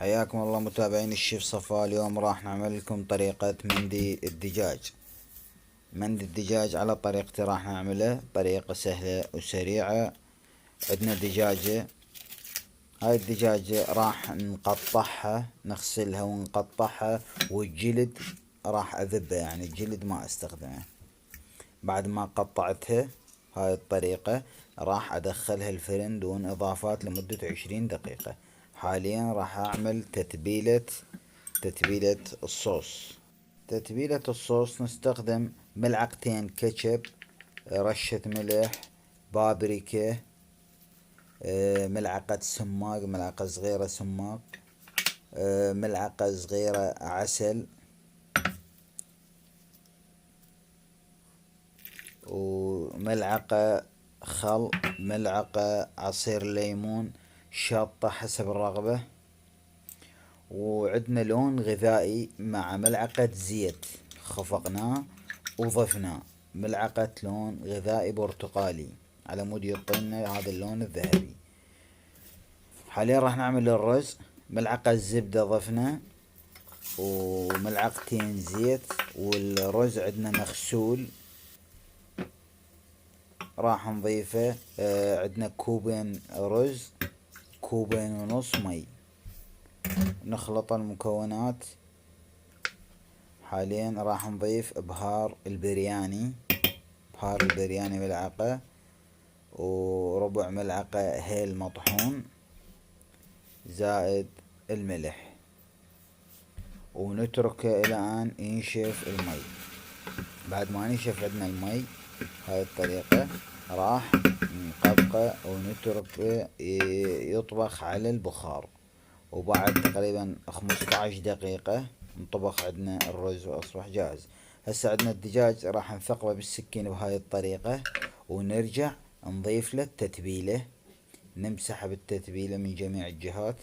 حياكم الله متابعين الشيف صفاء. اليوم راح نعمل لكم طريقة مندي الدجاج. مندي الدجاج على طريقتي راح نعمله طريقة سهلة وسريعة. عندنا دجاجة، هاي الدجاجة راح نقطعها، نغسلها ونقطعها، والجلد راح اذبه، يعني الجلد ما استخدمه. بعد ما قطعتها هاي الطريقة راح ادخلها الفرن دون اضافات لمدة 20 دقيقة. حاليا راح اعمل تتبيلة الصوص. تتبيلة الصوص نستخدم ملعقتين كاتشب، رشة ملح، بابريكا، ملعقة سماق، ملعقة صغيرة سماق، ملعقة صغيرة عسل، وملعقة خل، ملعقة عصير ليمون، شطة حسب الرغبة. وعندنا لون غذائي مع ملعقة زيت خفقناه وضفناه، ملعقة لون غذائي برتقالي على مود يعطينا هذا اللون الذهبي. حاليا راح نعمل الرز. ملعقة زبدة ضفنا، وملعقتين زيت، والرز عندنا مغسول راح نضيفه. عندنا كوبين رز، كوبين ونص مي. نخلط المكونات. حاليا راح نضيف بهار البرياني، ملعقة، وربع ملعقة هيل مطحون، زائد الملح، ونتركه الى ان ينشف المي. بعد ما ينشف عندنا المي هاي الطريقة راح نقبقه ونتركه يطبخ على البخار، وبعد تقريبا 15 دقيقة انطبخ عندنا الرز واصبح جاهز. هسه عندنا الدجاج راح نثقبه بالسكين بهاي الطريقة، ونرجع نضيف له التتبيلة، نمسح بالتتبيلة من جميع الجهات،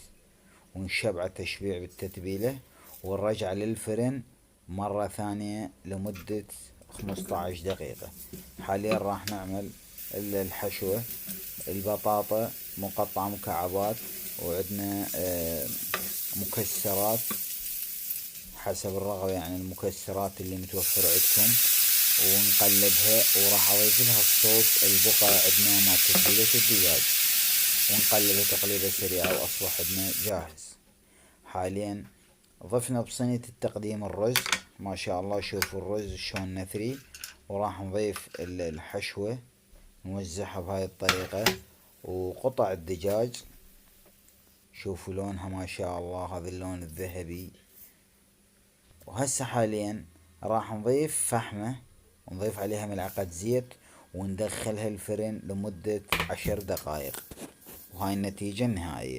ونشبعه تشبيع بالتتبيلة، ونرجع للفرن مرة ثانية لمدة 15 دقيقة. حاليا راح نعمل الحشوة. البطاطا مقطعة مكعبات، وعندنا مكسرات حسب الرغبة، يعني المكسرات اللي متوفرة عندكم، ونقلبها. وراح اضيف لها الصوص البقع عندنا مع تتبيلة الدجاج، ونقلبها تقليبة سريعة واصبح عندنا جاهز. حاليا ضفنا بصينية التقديم الرز، ما شاء الله شوفوا الرز شلون نثري. وراح نضيف الحشوة، نوزعها بهاي الطريقة، وقطع الدجاج شوفوا لونها ما شاء الله، هذا اللون الذهبي. وهسه حاليا راح نضيف فحمة، ونضيف عليها ملعقة زيت، وندخلها الفرن لمدة 10 دقائق. وهاي النتيجة النهائية.